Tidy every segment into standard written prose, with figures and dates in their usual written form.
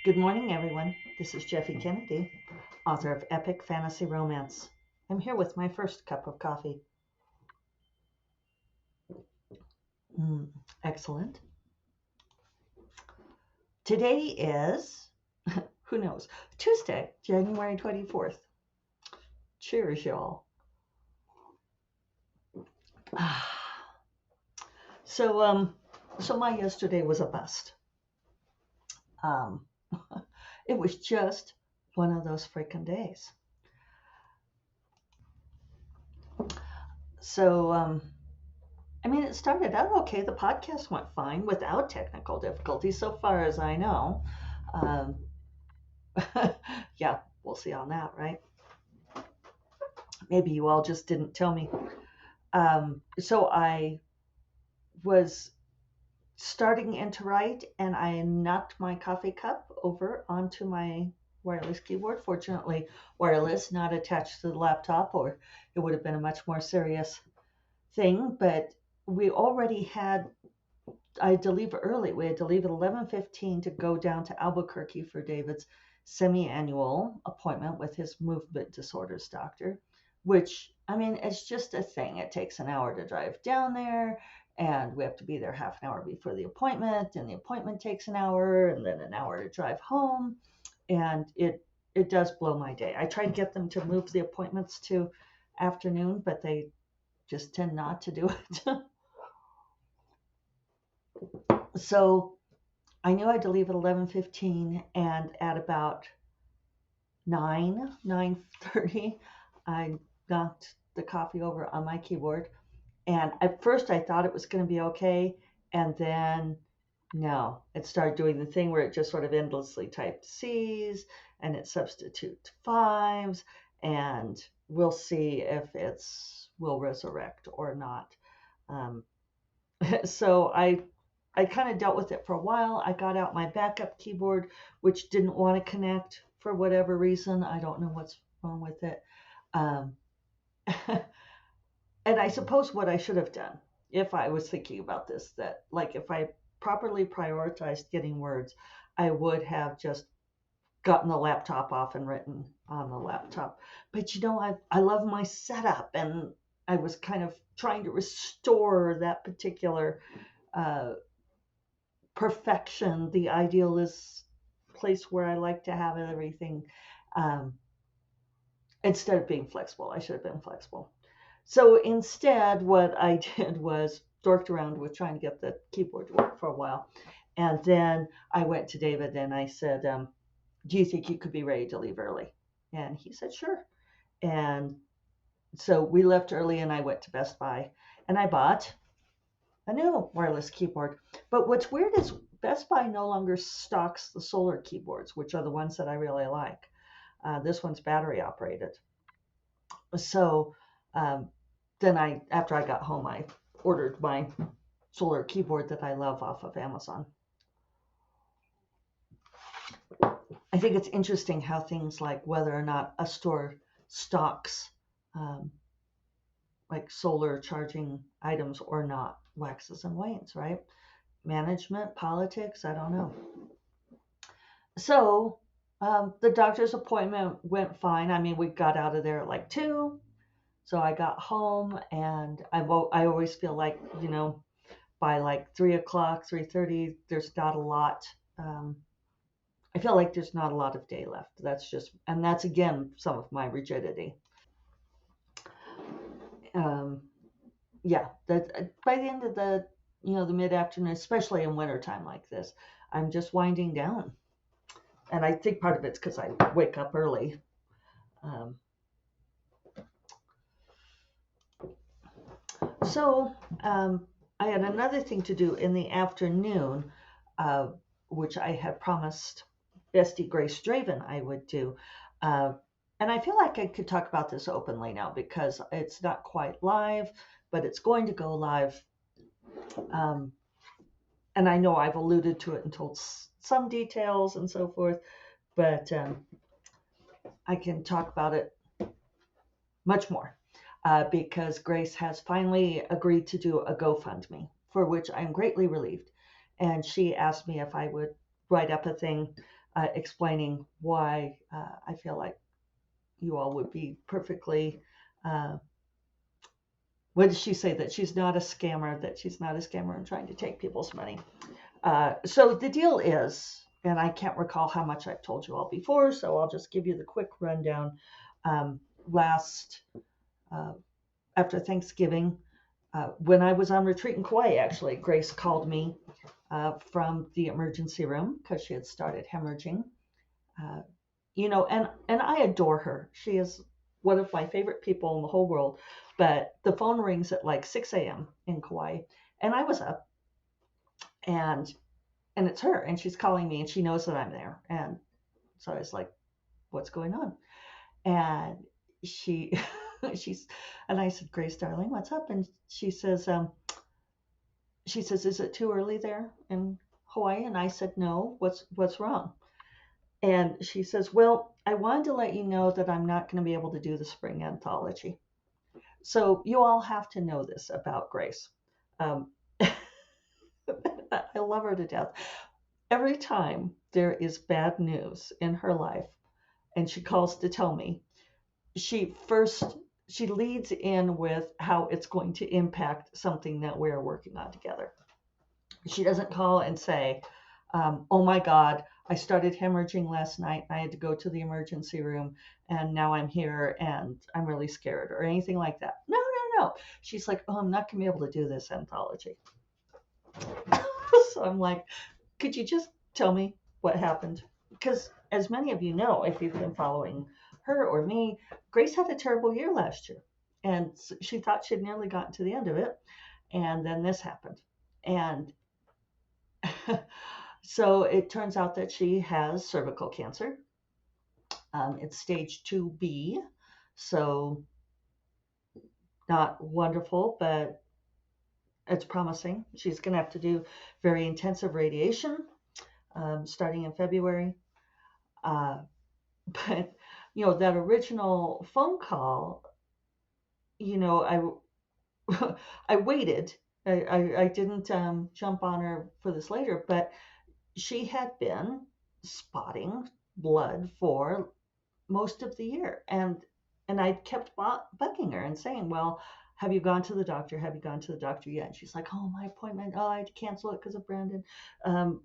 Good morning, everyone. This is Jeffe Kennedy, author of Epic Fantasy Romance. I'm here with my first cup of coffee. Mm, excellent. Today is, who knows, Tuesday, January 24th. Cheers, y'all. So, so my yesterday was a bust. Um, it was just one of those freaking days. So, it started out okay. The podcast went fine without technical difficulties, so far as I know. Um, yeah, we'll see on that, right? Maybe you all just didn't tell me. So I was starting in to write, and I knocked my coffee cup over onto my wireless keyboard. Fortunately, wireless, not attached to the laptop, or it would have been a much more serious thing. But we already had I had to leave early. We had to leave at 11:15 to go down to Albuquerque for David's semi-annual appointment with his movement disorders doctor, which, it's just a thing. It takes an hour to drive down there, and we have to be there half an hour before the appointment, and the appointment takes an hour, and then an hour to drive home, and it does blow my day. I try to get them to move the appointments to afternoon, but they just tend not to do it. So I knew I had to leave at 11:15, and at about 9:30, I knocked the coffee over on my keyboard. And at first I thought it was going to be okay, and then no, it started doing the thing where it just sort of endlessly typed C's and it substitute fives, and we'll see if it's will resurrect or not. Um, so I kind of dealt with it for a while. I got out my backup keyboard, which didn't want to connect for whatever reason. I don't know what's wrong with it. Um, and I suppose what I should have done, if I was thinking about this, that like if I properly prioritized getting words, I would have just gotten the laptop off and written on the laptop. But I love my setup, and I was kind of trying to restore that particular uh, perfection, the idealist place where I like to have everything. Um, Instead of being flexible, I should have been flexible. So instead, what I did was dorked around with trying to get the keyboard to work for a while. And then I went to David and I said, do you think you could be ready to leave early? And he said, sure. And so we left early, and I went to Best Buy and I bought a new wireless keyboard. But what's weird is Best Buy no longer stocks the solar keyboards, which are the ones that I really like. This one's battery operated. So um, then after I got home, I ordered my solar keyboard that I love off of Amazon. I think it's interesting how things like whether or not a store stocks um, like solar charging items or not waxes and wanes, right? Management, politics, I don't know. So the doctor's appointment went fine. We got out of there at like 2. So I got home, and I always feel like, by like 3 o'clock, 3:30, there's not a lot. I feel like there's not a lot of day left. That's again, some of my rigidity. Um, yeah, that by the end of the mid-afternoon, especially in wintertime like this, I'm just winding down. And I think part of it's because I wake up early. Um, so I had another thing to do in the afternoon, uh, which I had promised bestie Grace Draven I would do. Uh, and I feel like I could talk about this openly now because it's not quite live, but it's going to go live. Um, and I know I've alluded to it and told some details and so forth, but I can talk about it much more because Grace has finally agreed to do a GoFundMe, for which I'm greatly relieved. And she asked me if I would write up a thing explaining why I feel like you all would be perfectly. What did she say? That she's not a scammer, that she's not a scammer and trying to take people's money. So the deal is, and I can't recall how much I've told you all before, so I'll just give you the quick rundown. Last, after Thanksgiving, when I was on retreat in Kauai, actually, Grace called me from the emergency room because she had started hemorrhaging. Uh, and I adore her. She is one of my favorite people in the whole world. But the phone rings at like 6 a.m. in Kauai, and I was up, and it's her, and she's calling me, and she knows that I'm there, and so I was like, "What's going on?" And she, she's, and I said, "Grace, darling, what's up?" And she says, "Is it too early there in Hawaii?" And I said, "No. What's wrong?" And she says, "Well, I wanted to let you know that I'm not going to be able to do the spring anthology." So you all have to know this about Grace. Um, I love her to death. Every time there is bad news in her life and she calls to tell me, she leads in with how it's going to impact something that we're working on together. She doesn't call and say, "Oh my God, I started hemorrhaging last night. I had to go to the emergency room and now I'm here and I'm really scared," or anything like that. No, no, no. She's like, "Oh, I'm not going to be able to do this anthology." So I'm like, "Could you just tell me what happened?" Because as many of you know, if you've been following her or me, Grace had a terrible year last year. And she thought she'd nearly gotten to the end of it. And then this happened. And so it turns out that she has cervical cancer. It's stage 2B. So not wonderful, but it's promising. She's going to have to do very intensive radiation starting in February. But, that original phone call, I, I waited. I didn't jump on her for this later, but she had been spotting blood for most of the year. And I kept bugging her and saying, "Well, have you gone to the doctor? Have you gone to the doctor yet?" And she's like, "Oh, my appointment. Oh, I had to cancel it because of Brandon." Um,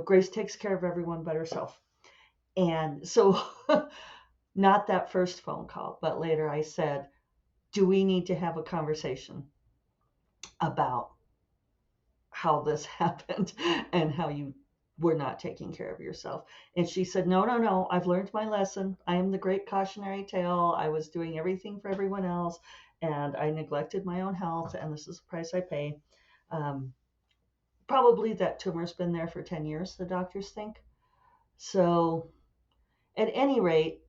Grace takes care of everyone but herself. And so not that first phone call, but later I said, "Do we need to have a conversation about how this happened and how you were not taking care of yourself?" And she said, "No, no, no. I've learned my lesson. I am the great cautionary tale. I was doing everything for everyone else and I neglected my own health, and this is the price I pay." Um, Probably that tumor's been there for 10 years, the doctors think. So at any rate,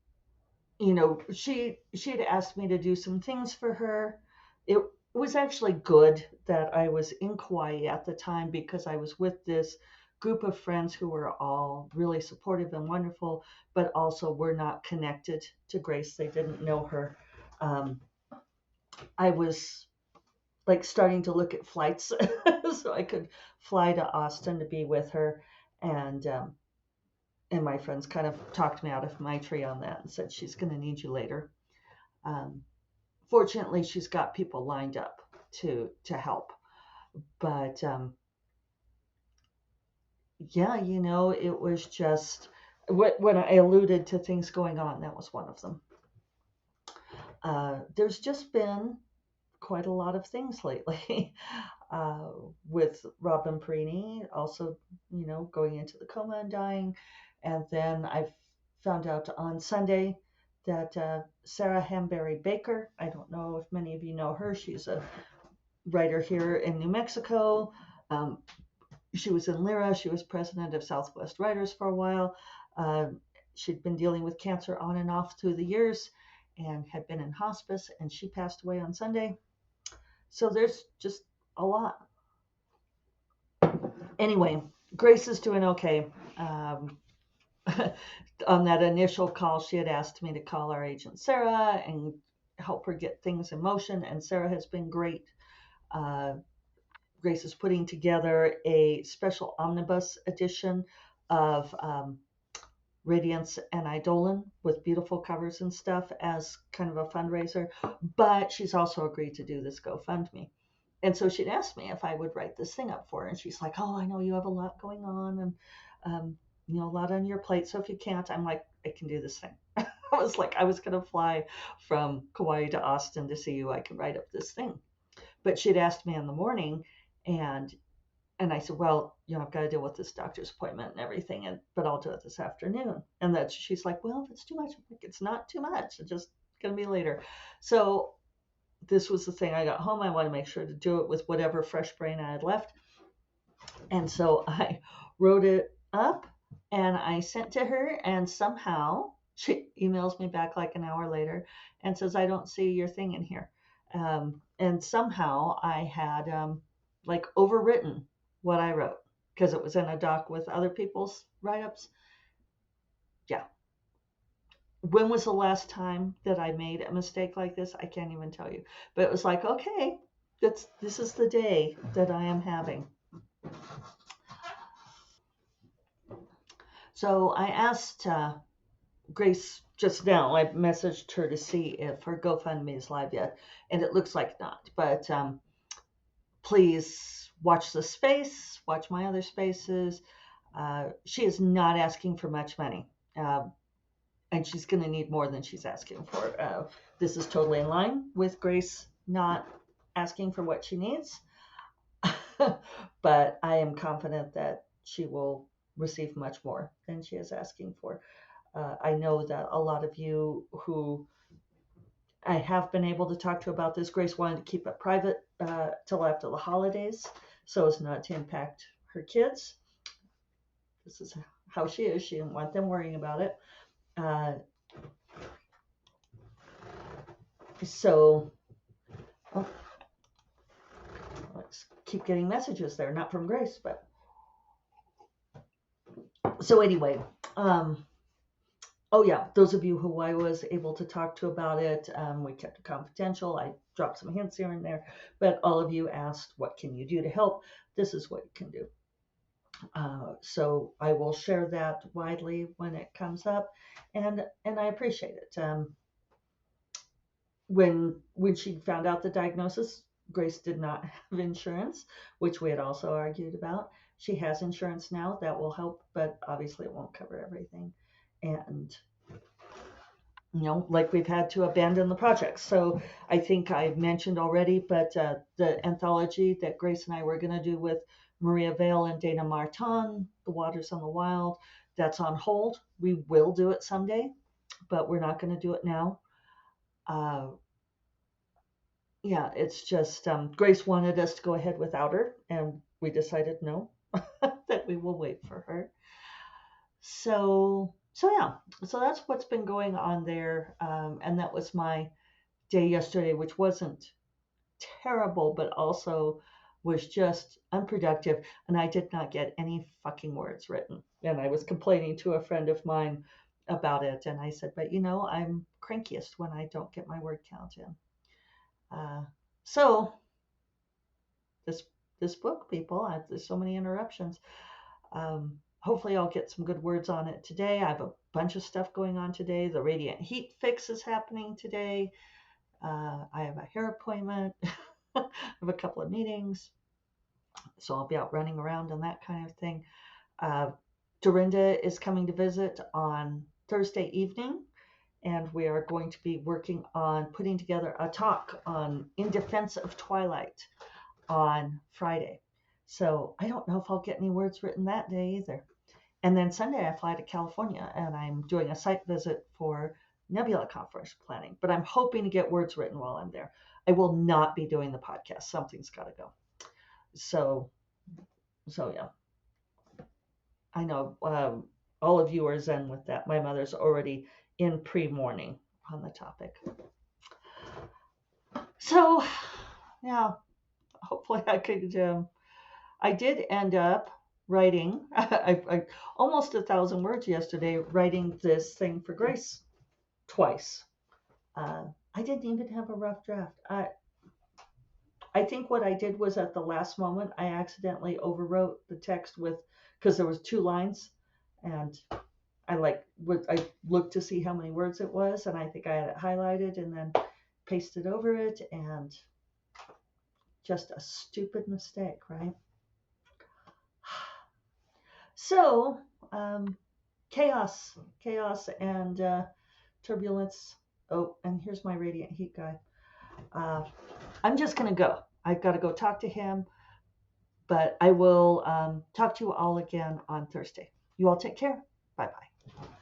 she had asked me to do some things for her. It was actually good that I was in Kauai at the time because I was with this group of friends who were all really supportive and wonderful, but also were not connected to Grace. They didn't know her. I was like starting to look at flights so I could fly to Austin to be with her, and my friends kind of talked me out of my tree on that and said, "She's going to need you later." Um, Fortunately, she's got people lined up to help. But yeah, it was just when I alluded to things going on, that was one of them. There's just been quite a lot of things lately uh, with Robin Perini also, going into the coma and dying. And then I found out on Sunday that Sarah Hamberry Baker, I don't know if many of you know her, she's a writer here in New Mexico. Um, she was in Lyra. She was president of Southwest Writers for a while. She'd been dealing with cancer on and off through the years and had been in hospice, and she passed away on Sunday. So there's just a lot. Anyway, Grace is doing okay. On that initial call, she had asked me to call our agent Sarah and help her get things in motion, and Sarah has been great. Grace is putting together a special omnibus edition of Radiance and Eidolon with beautiful covers and stuff as kind of a fundraiser. But she's also agreed to do this GoFundMe. And so she'd asked me if I would write this thing up for her. And she's like, oh, I know you have a lot going on and, um, a lot on your plate. So if you can't, I'm like, I can do this thing. I was like, I was going to fly from Kauai to Austin to see you. I could write up this thing. But she'd asked me in the morning, and I said, well, I've got to deal with this doctor's appointment and everything, but I'll do it this afternoon. And she's like, well, if it's too much, I'm like, it's not too much. It's just going to be later. So this was the thing. I got home. I wanted to make sure to do it with whatever fresh brain I had left. And so I wrote it up and I sent to her, and somehow she emails me back like an hour later and says, I don't see your thing in here. And somehow I had like overwritten what I wrote because it was in a doc with other people's write ups. Yeah. When was the last time that I made a mistake like this? I can't even tell you. But it was like, okay, this is the day that I am having. So I asked Grace just now. I messaged her to see if her GoFundMe is live yet, and it looks like not. But please watch the space, watch my other spaces. She is not asking for much money, and she's going to need more than she's asking for. This is totally in line with Grace not asking for what she needs, but I am confident that she will receive much more than she is asking for. I know that a lot of you who I have been able to talk to about this, Grace wanted to keep it private till after the holidays so as not to impact her kids. This is how she is. She didn't want them worrying about it. Uh, so, oh, let's keep getting messages there, not from Grace, but so anyway. Oh yeah, those of you who I was able to talk to about it, we kept it confidential. I dropped some hints here and there, but all of you asked, what can you do to help? This is what you can do. So I will share that widely when it comes up, and I appreciate it. When she found out the diagnosis, Grace did not have insurance, which we had also argued about. She has insurance now that will help, but obviously it won't cover everything. And like we've had to abandon the project. So I think I mentioned already, but the anthology that Grace and I were going to do with Maria Vale and Dana Martin, The Waters on the Wild, that's on hold. We will do it someday, but we're not going to do it now. Uh, yeah, it's just Grace wanted us to go ahead without her, and we decided no, that we will wait for her. So yeah, so that's what's been going on there, and that was my day yesterday, which wasn't terrible, but also was just unproductive. And I did not get any fucking words written. And I was complaining to a friend of mine about it. And I said, but I'm crankiest when I don't get my word count in. So this book, people, there's so many interruptions. Hopefully I'll get some good words on it today. I have a bunch of stuff going on today. The radiant heat fix is happening today. I have a hair appointment. I have a couple of meetings. So I'll be out running around and that kind of thing. Dorinda is coming to visit on Thursday evening, and we are going to be working on putting together a talk on In Defense of Twilight on Friday. So I don't know if I'll get any words written that day either. And then Sunday I fly to California, and I'm doing a site visit for Nebula Conference planning, but I'm hoping to get words written while I'm there. I will not be doing the podcast. Something's got to go. So yeah, I know all of you are zen with that. My mother's already in pre-mourning on the topic. So yeah, hopefully I could. I did end up writing I almost 1,000 words yesterday, writing this thing for Grace twice. I didn't even have a rough draft. I think what I did was at the last moment, I accidentally overwrote the text because there was 2 lines, and I looked to see how many words it was, and I think I had it highlighted and then pasted over it, and just a stupid mistake, right? So, chaos and turbulence. Oh, and here's my radiant heat guy. I'm just going to go. I've got to go talk to him, but I will talk to you all again on Thursday. You all take care. Bye-bye.